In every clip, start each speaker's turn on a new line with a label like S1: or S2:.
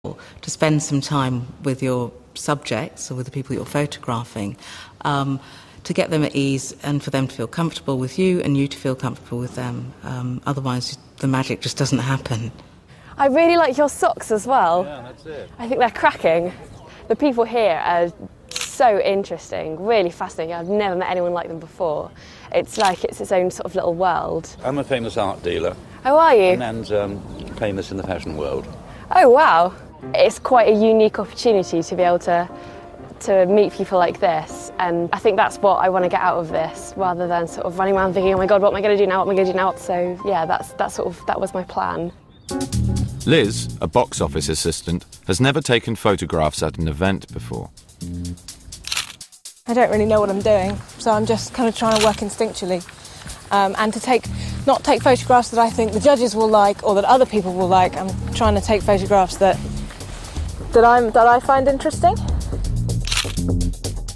S1: to spend some time with your subjects or with the people you're photographing, to get them at ease and for them to feel comfortable with you and you to feel comfortable with them. Otherwise, the magic just doesn't happen.
S2: I really like your socks as well.
S3: Yeah, that's it.
S2: I think they're cracking. The people here are so interesting, really fascinating. I've never met anyone like them before. It's like it's its own sort of little world.
S3: I'm a famous art dealer.
S2: Oh, are you?
S3: And famous in the fashion world.
S2: Oh, wow. It's quite a unique opportunity to be able to meet people like this, and I think that's what I want to get out of this, rather than sort of running around thinking, oh my God, what am I going to do now, what am I going to do now? So yeah, that was my plan.
S4: Liz, a box office assistant, has never taken photographs at an event before.
S5: I don't really know what I'm doing, so I'm just kind of trying to work instinctually, and to not take photographs that I think the judges will like or that other people will like. I'm trying to take photographs that I find interesting.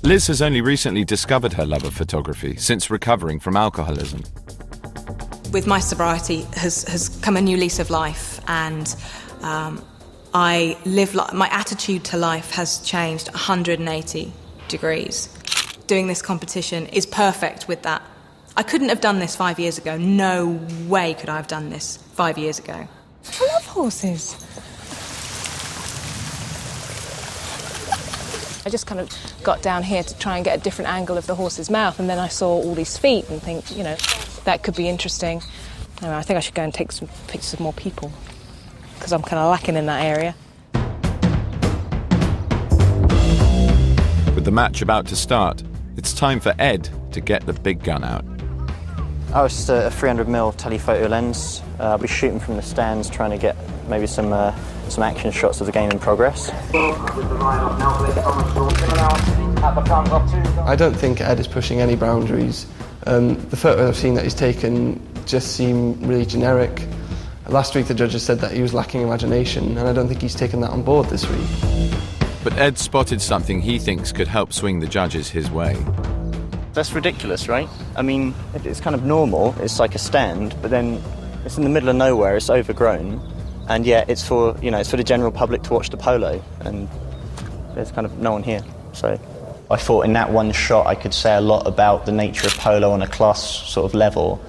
S4: Liz has only recently discovered her love of photography since recovering from alcoholism.
S6: With my sobriety has come a new lease of life, and my attitude to life has changed 180 degrees. Doing this competition is perfect with that. I couldn't have done this 5 years ago. No way could I have done this 5 years ago.
S5: I love horses. I just kind of got down here to try and get a different angle of the horse's mouth, and then I saw all these feet and think, that could be interesting. I think I should go and take some pictures of more people, because I'm kind of lacking in that area.
S4: With the match about to start, it's time for Ed to get the big gun out.
S7: I was just a 300mm telephoto lens. I'll be shooting from the stands, trying to get maybe some action shots of the game in progress.
S8: I don't think Ed is pushing any boundaries. The photos I've seen that he's taken just seem really generic. Last week the judges said that he was lacking imagination, and I don't think he's taken that on board this week.
S4: But Ed spotted something he thinks could help swing the judges his way.
S7: That's ridiculous, right? I mean, it's kind of normal, it's like a stand, but then it's in the middle of nowhere, it's overgrown, and yet it's for the general public to watch the polo, and there's kind of no one here, so. I thought in that one shot I could say a lot about the nature of polo on a class sort of level,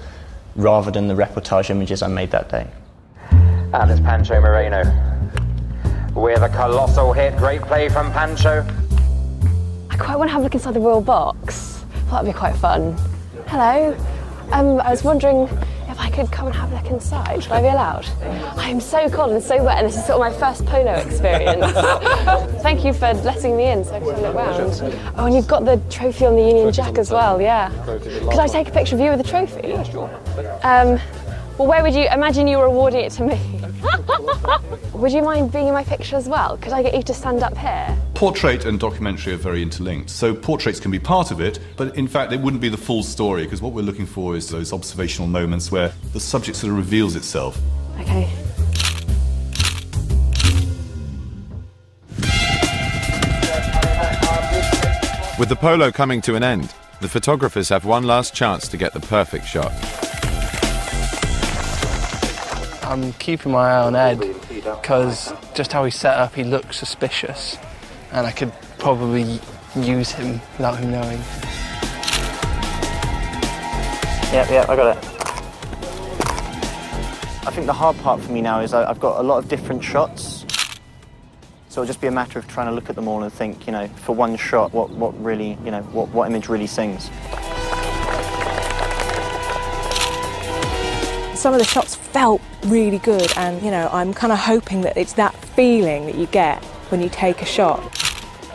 S7: rather than the reportage images I made that day.
S9: And it's Pancho Moreno with a colossal hit. Great play from Pancho.
S2: I quite want to have a look inside the royal box. That'd be quite fun. Hello. I was wondering if I could come and have a look inside. Should I be allowed? I am so cold and so wet, and this is sort of my first polo experience. Thank you for letting me in so I can look around. Oh, and you've got the trophy on the Union Jack as well, yeah. Could I take a picture of you with the trophy? Yeah, sure. Well, where would you imagine you were awarding it to me? Would you mind being in my picture as well? Could I get you to stand up here?
S10: Portrait and documentary are very interlinked, so portraits can be part of it, but in fact it wouldn't be the full story, because what we're looking for is those observational moments where the subject sort of reveals itself.
S2: Okay.
S4: With the polo coming to an end, the photographers have one last chance to get the perfect shot.
S8: I'm keeping my eye on Ed, because just how he's set up, he looks suspicious, and I could probably use him without him knowing.
S7: Yeah, I got it. I think the hard part for me now is I've got a lot of different shots, so it'll just be a matter of trying to look at them all and think, for one shot, what really, what image really sings.
S5: Some of the shots felt really good, and I'm kind of hoping that it's that feeling that you get when you take a shot.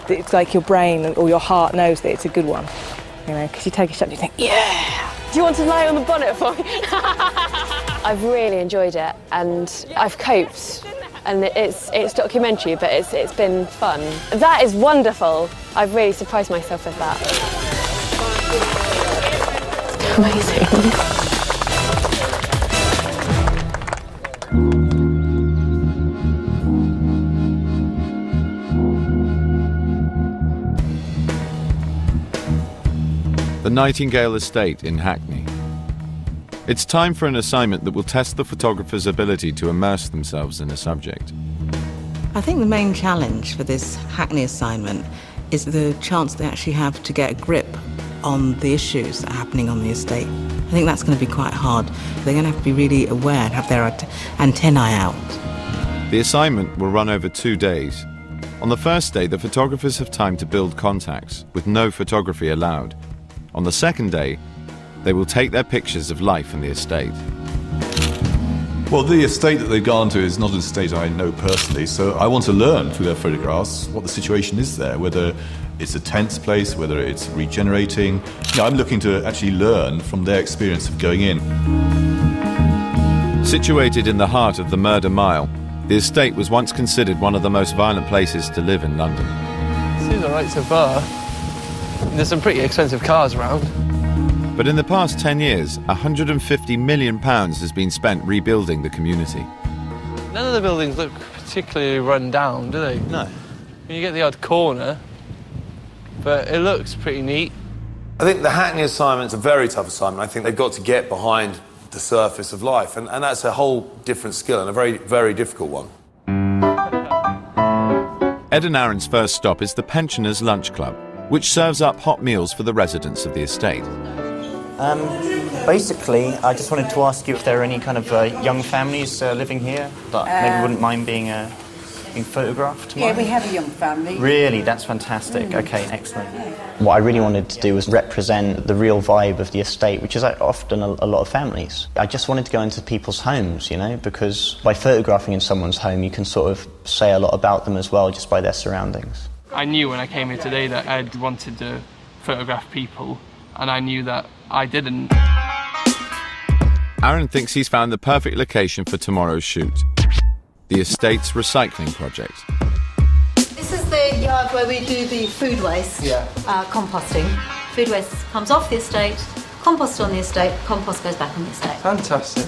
S5: It's like your brain or your heart knows that it's a good one, because you take a shot and you think, yeah.
S2: Do you want to lie on the bonnet for me? I've really enjoyed it, and I've coped, and it's documentary, but it's been fun. That is wonderful. I've really surprised myself with that. Amazing.
S4: The Nightingale Estate in Hackney. It's time for an assignment that will test the photographer's ability to immerse themselves in a subject.
S1: I think the main challenge for this Hackney assignment is the chance they actually have to get a grip on the issues that are happening on the estate. I think that's going to be quite hard. They're going to have to be really aware and have their antennae out.
S4: The assignment will run over 2 days. On the first day, the photographers have time to build contacts, with no photography allowed. On the second day, they will take their pictures of life in the estate.
S10: Well, the estate that they've gone to is not an estate I know personally, so I want to learn through their photographs what the situation is there, whether it's a tense place, whether it's regenerating. I'm looking to actually learn from their experience of going in.
S4: Situated in the heart of the Murder Mile, the estate was once considered one of the most violent places to live in London.
S8: Seems all right so far. There's some pretty expensive cars around.
S4: But in the past 10 years, £150 million has been spent rebuilding the community.
S8: None of the buildings look particularly run down, do they?
S11: No.
S8: You get the odd corner, but it looks pretty neat.
S11: I think the Hackney assignment's a very tough assignment. I think they've got to get behind the surface of life, and that's a whole different skill and a very, very difficult one.
S4: Ed and Aaron's first stop is the Pensioners' Lunch Club, which serves up hot meals for the residents of the estate.
S7: Basically, I just wanted to ask you if there are any kind of young families living here that maybe wouldn't mind being photographed tomorrow.
S12: Yeah, we have a young family.
S7: Really? That's fantastic. Okay, excellent. What I really wanted to do was represent the real vibe of the estate, which is often a lot of families. I just wanted to go into people's homes, because by photographing in someone's home, you can sort of say a lot about them as well, just by their surroundings.
S8: I knew when I came here today that Ed wanted to photograph people, and I knew that I didn't.
S4: Aaron thinks he's found the perfect location for tomorrow's shoot, the estate's recycling project.
S12: This is the yard where we do the food waste composting. Food waste comes off the estate, compost on the estate, compost goes back on the estate.
S8: Fantastic.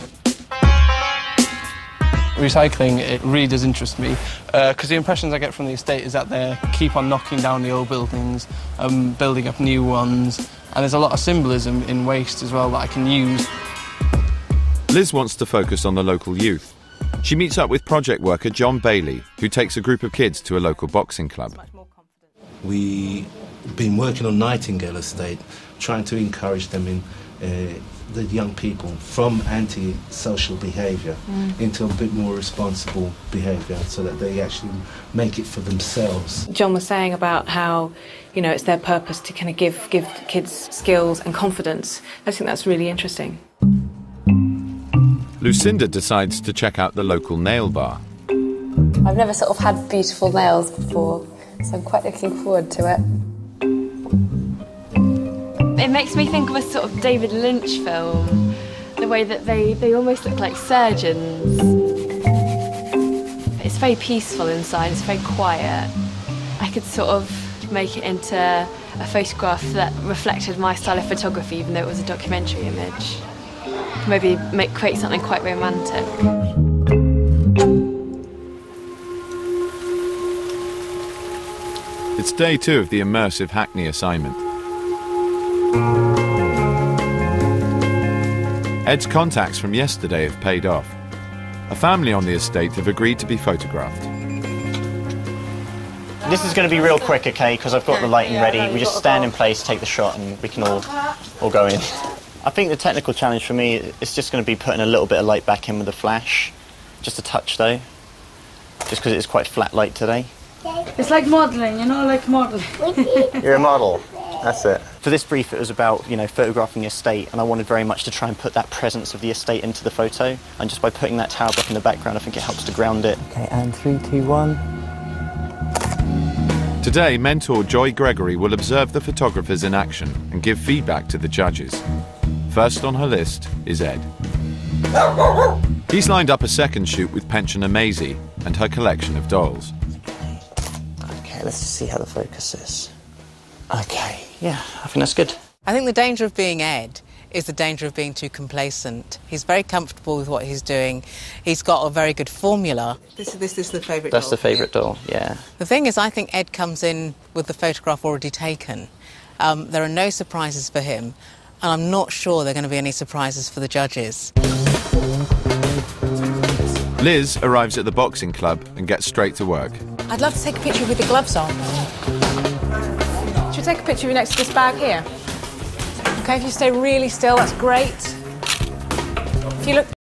S8: Recycling, it really does interest me, because the impressions I get from the estate is that they keep on knocking down the old buildings, building up new ones, and there's a lot of symbolism in waste as well that I can use.
S4: Liz wants to focus on the local youth. She meets up with project worker John Bailey, who takes a group of kids to a local boxing club.
S13: We've been working on Nightingale Estate, trying to encourage them in the young people from anti-social behaviour into a bit more responsible behaviour, so that they actually make it for themselves.
S2: John was saying about how, it's their purpose to kind of give kids skills and confidence. I think that's really interesting.
S4: Lucinda decides to check out the local nail bar.
S2: I've never sort of had beautiful nails before, so I'm quite looking forward to it.
S14: It makes me think of a sort of David Lynch film, the way that they almost look like surgeons. It's very peaceful inside, it's very quiet. I could sort of make it into a photograph that reflected my style of photography, even though it was a documentary image. Maybe create something quite romantic.
S4: It's day 2 of the immersive Hackney assignment. Ed's contacts from yesterday have paid off. A family on the estate have agreed to be photographed.
S7: This is going to be real quick, okay, because I've got the lighting ready. We just stand in place, take the shot, and we can all go in. I think the technical challenge for me is just going to be putting a little bit of light back in with the flash. Just a touch, though. Just because it's quite flat light today.
S12: It's like modelling, like modelling.
S7: You're a model. That's it. For this brief, it was about, photographing the estate, and I wanted very much to try and put that presence of the estate into the photo. And just by putting that tower block in the background, I think it helps to ground it. Okay, and 3, 2, 1.
S4: Today, mentor Joy Gregory will observe the photographers in action and give feedback to the judges. First on her list is Ed. He's lined up a second shoot with pensioner Maisie and her collection of dolls.
S7: Okay, let's just see how the focus is. Okay, yeah, I think that's good.
S1: I think the danger of being Ed is the danger of being too complacent. He's very comfortable with what he's doing. He's got a very good formula. This is the favourite doll.
S7: That's the favourite doll, yeah.
S1: The thing is, I think Ed comes in with the photograph already taken. There are no surprises for him, and I'm not sure there are going to be any surprises for the judges.
S4: Liz arrives at the boxing club and gets straight to work.
S15: I'd love to take a picture with the gloves on. Should we take a picture of you next to this bag here? Okay, if you stay really still, that's great. If you look